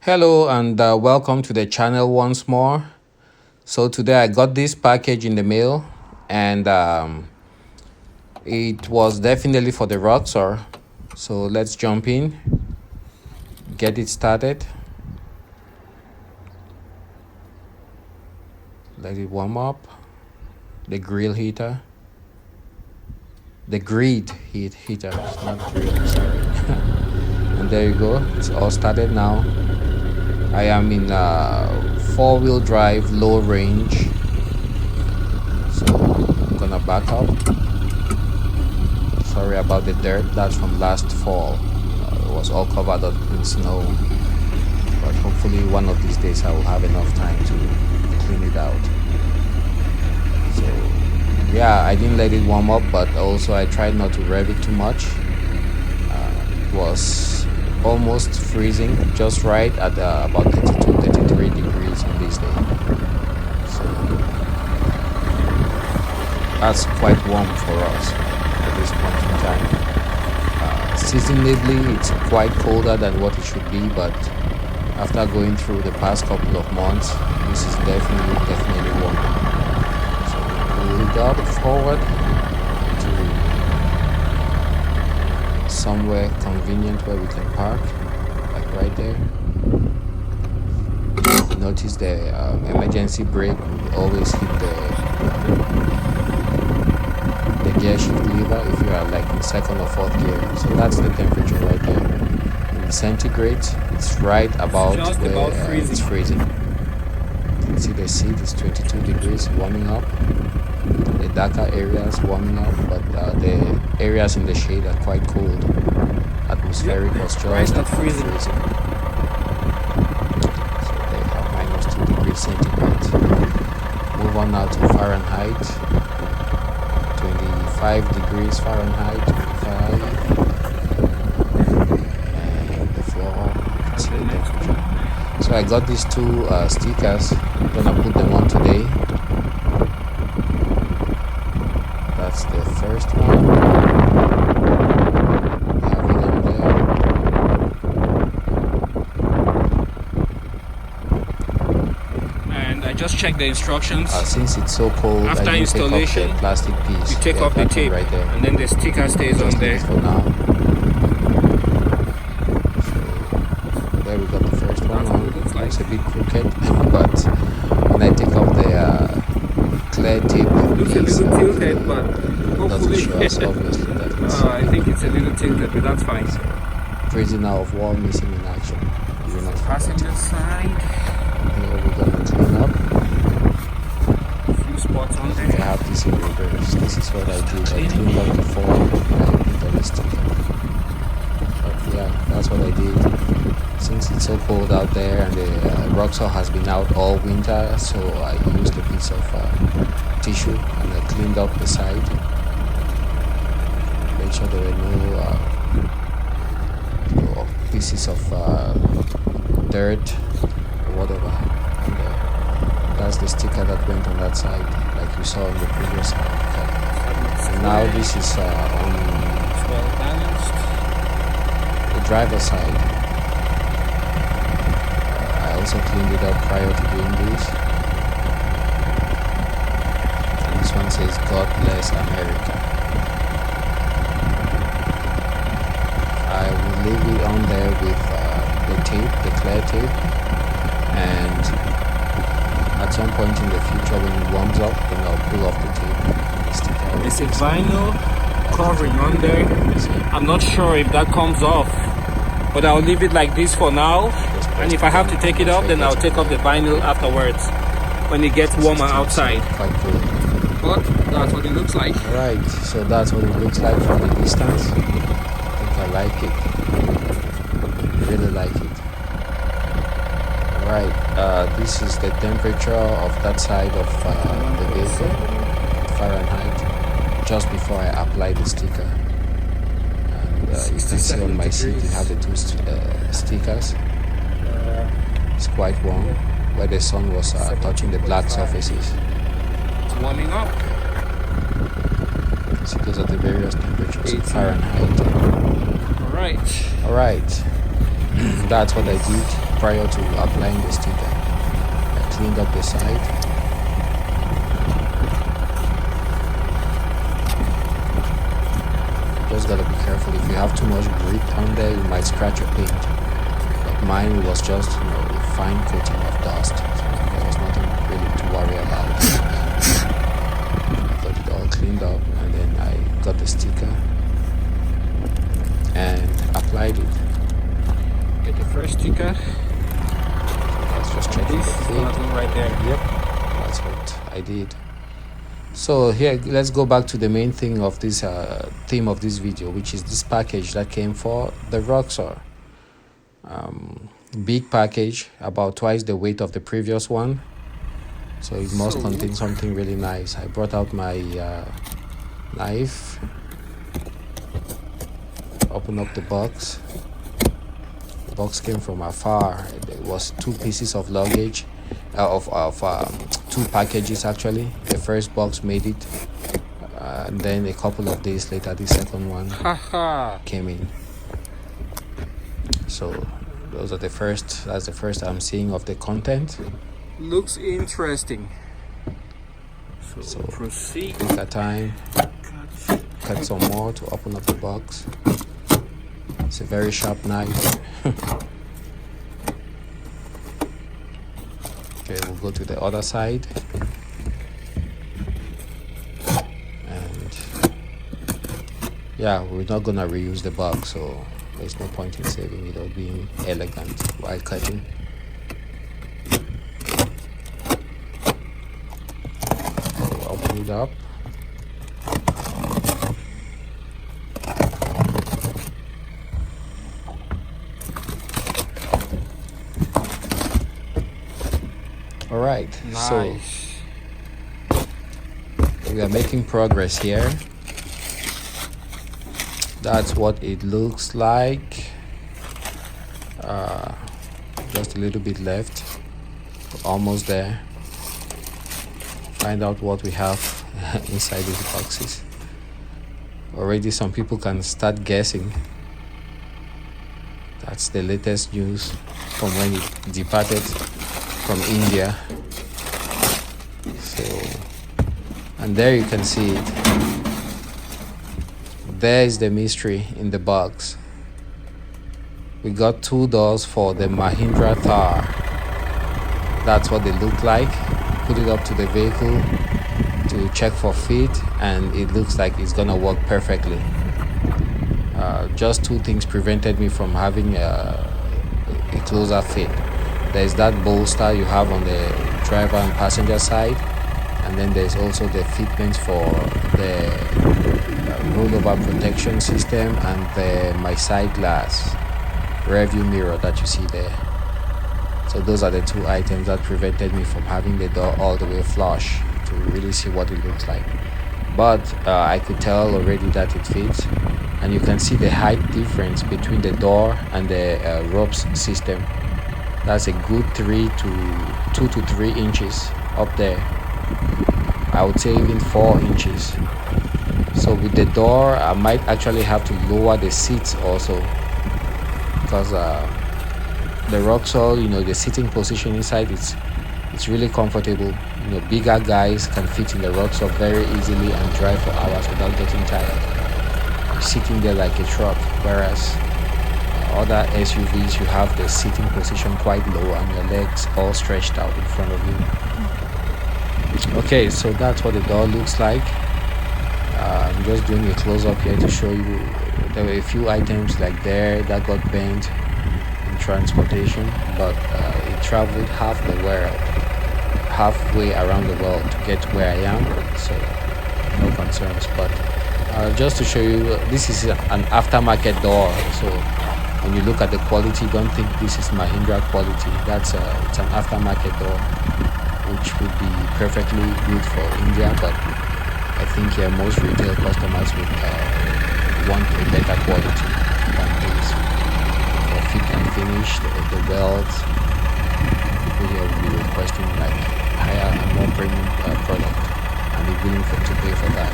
Hello and welcome to the channel once more. So today I got this package in the mail and it was definitely for the ROXOR. So let's jump in, get it started, let it warm up. The grill heater, the grid heater, it's not grill, sorry. And there you go, it's all started now. I am in four-wheel drive, low range, so I'm gonna back up. Sorry about the dirt, that's from last fall. It was all covered up in snow, but hopefully one of these days I will have enough time to clean it out. So yeah, I didn't let it warm up, but also I tried not to rev it too much. It was almost freezing, just right at about 32-33 degrees on this day. So that's quite warm for us at this point in time. Seasonably it's quite colder than what it should be, but after going through the past couple of months, this is definitely warm. So pull it up forward to somewhere convenient where we can park, like right there. Notice the emergency brake will always hit the gear shift lever if you are like in second or fourth gear. So that's the temperature right there. In centigrade, it's right about where it's freezing. You can see the seat is 22 degrees, warming up. The darker areas warming up, but the areas in the shade are quite cold. Atmospheric was just not freezing. So they have minus 2 degrees centigrade. Move on now to Fahrenheit. 25 degrees Fahrenheit. 25. And the floor. See the temperature. So I got these two stickers. I'm gonna put them on today. That's the first one. Have it on there. And I just checked the instructions. Since it's so cold, after installation, take off the plastic piece. you take off the tape right there, and then the sticker stays on there. For now. So there we got the first one on. It's a bit crooked, but when I take off the clear tape, Looks a little tilted, but hopefully show us obviously that it's I think it's a little tilted, but that's fine. prisoner of war missing in action. You know, Passenger side, here we're gonna clean up. a few spots on I there. have this in reverse. This is what I did. I cleaned up the form and I put on the sticker. But yeah, that's what I did. Since it's so cold out there and the ROXOR has been out all winter, so I used a piece of tissue and I cleaned up the side. Made sure there were no pieces of dirt or whatever. And that's the sticker that went on that side, like you saw on the previous side. And now this is on Well balanced. the driver's side. I also cleaned it up prior to doing this. And this one says God bless America. I will leave it on there with the tape, the clear tape, and at some point in the future when it warms up, then I'll pull off the tape. There's a vinyl covering on there. I'm not sure if that comes off, but I'll leave it like this for now. And if I have to take it off, then I'll take off the vinyl afterwards when it gets warmer outside. Quite cool. But that's what it looks like. Right, so that's what it looks like from the distance. I think I like it. Really like it. Right, this is the temperature of that side of the vehicle, Fahrenheit, just before I apply the sticker. And you can see on my seat you have the two stickers. It's quite warm, where the sun was touching the black surfaces. It's warming up. It's because of the various temperatures in Fahrenheit. Alright. Alright, that's what I did. prior to applying the sticker. I cleaned up the side. Just gotta be careful. If you have too much grit on there, you might scratch your paint. But mine was just, a fine coating of dust, so there was nothing really to worry about. I got it all cleaned up, and then I got the sticker and applied it. Get the fresh sticker. Let's just check the fit. Right there. Yep, that's what I did. So here, let's go back to the main thing of this theme of this video, which is this package that came for the ROXOR. Big package, about twice the weight of the previous one. So it must contain something really nice. I brought out my knife, open up the box. The box came from afar. It was 2 pieces of luggage. Two packages actually. The first box made it, and then a couple of days later the second one came in. So that's the first I'm seeing of the content. Looks interesting. So proceed. Take our time, cut some more to open up the box. It's a very sharp knife. Okay, we'll go to the other side, and yeah, we're not gonna reuse the box, so there's no point in saving it or being elegant while cutting. So open it up. All right, nice. So we are making progress here. That's what it looks like. Just a little bit left, almost there. Find out what we have inside these boxes. Already some people can start guessing. That's the latest news from when it departed from India. So, and there you can see it. There is the mystery in the box. We got 2 doors for the Mahindra Thar. That's what they look like. Put it up to the vehicle to check for fit, and it looks like it's gonna work perfectly. Just 2 things prevented me from having a closer fit. There's that bolster you have on the driver and passenger side, and then there's also the fitment for the rollover protection system and my side glass rear view mirror that you see there. So those are the 2 items that prevented me from having the door all the way flush to really see what it looks like. But I could tell already that it fits, and you can see the height difference between the door and the ropes system. That's a good 2 to 3 inches up there. I would say even 4 inches. So with the door, I might actually have to lower the seats also, because the ROXOR, the sitting position inside, it's really comfortable. Bigger guys can fit in the ROXOR very easily and drive for hours without getting tired. You're sitting there like a truck, whereas other SUVs, you have the sitting position quite low and your legs all stretched out in front of you. Okay, so that's what the door looks like. I'm just doing a close-up here to show you. There were a few items like there that got bent in transportation, but it traveled halfway around the world to get where I am, so no concerns. But just to show you, this is an aftermarket door, so when you look at the quality, don't think this is Mahindra quality. It's an aftermarket door, which would be perfectly good for India, but I think most retail customers would want a better quality than this. For fit and finish, the welds, people here will be requesting like higher and more premium product, and be willing to pay for that.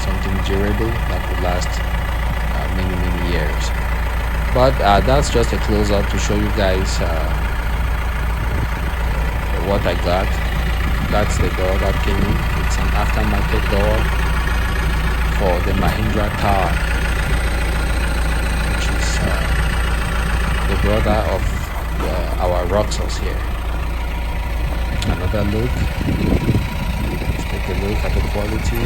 Something durable that would last many years. But that's just a close-up to show you guys what I got. That's the door that came in. It's an aftermarket door for the Mahindra Thar, which is the brother of our ROXORs here. Another look. Let's take a look at the quality.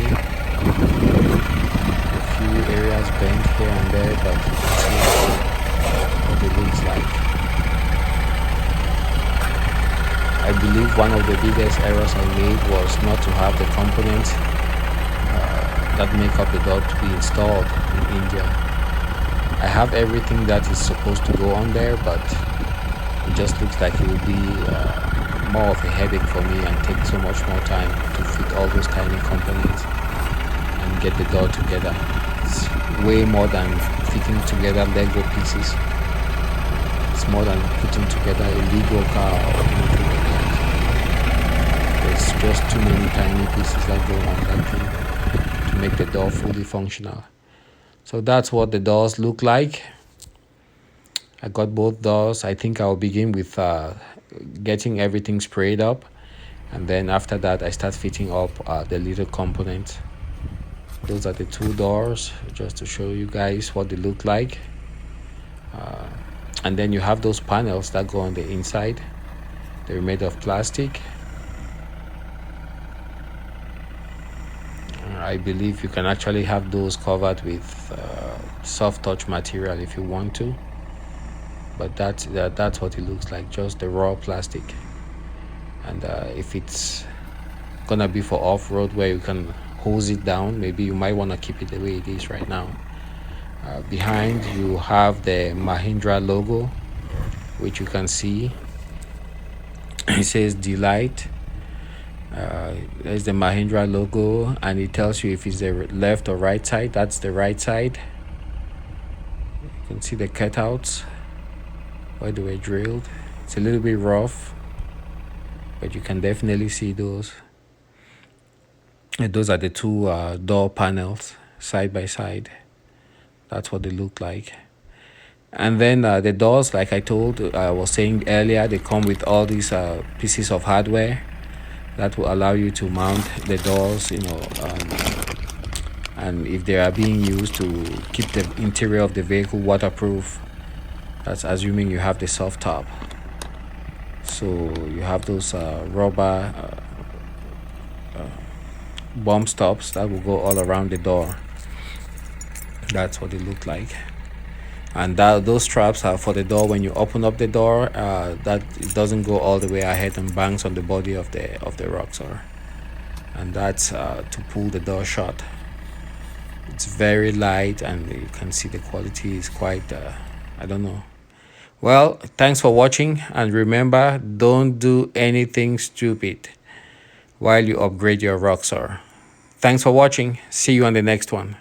A few areas bent here and there, but you can see what it looks like. I believe one of the biggest errors I made was not to have the components that make up the door to be installed in India. I have everything that is supposed to go on there, but it just looks like it will be more of a headache for me and take so much more time to fit all those tiny components and get the door together. It's way more than fitting together Lego pieces. It's more than putting together a Lego car or anything like that. There's just too many tiny pieces that go on that thing to make the door fully functional. So that's what the doors look like. I got both doors. I think I'll begin with getting everything sprayed up, and then after that I start fitting up the little components. Those are the two doors, just to show you guys what they look like. And then you have those panels that go on the inside. They're made of plastic. I believe you can actually have those covered with soft touch material if you want to, but that's what it looks like, just the raw plastic. And if it's gonna be for off-road where you can hose it down, maybe you might want to keep it the way it is right now. Behind you have the Mahindra logo, which you can see. It says Delight. There's the Mahindra logo, and it tells you if it's the left or right side. That's the right side. You can see the cutouts where they were drilled. It's a little bit rough, but you can definitely see those. And those are the two door panels side by side. That's what they look like. And then the doors, like I was saying earlier, they come with all these pieces of hardware that will allow you to mount the doors, and if they are being used to keep the interior of the vehicle waterproof. That's assuming you have the soft top. So you have those rubber bump stops that will go all around the door. That's what it looked like. And those straps are for the door. When you open up the door, that it doesn't go all the way ahead and bangs on the body of the ROXOR, and that's to pull the door shut. It's very light, and you can see the quality is quite I don't know. Well, thanks for watching, and remember, don't do anything stupid while you upgrade your ROXOR. Thanks for watching. See you on the next one.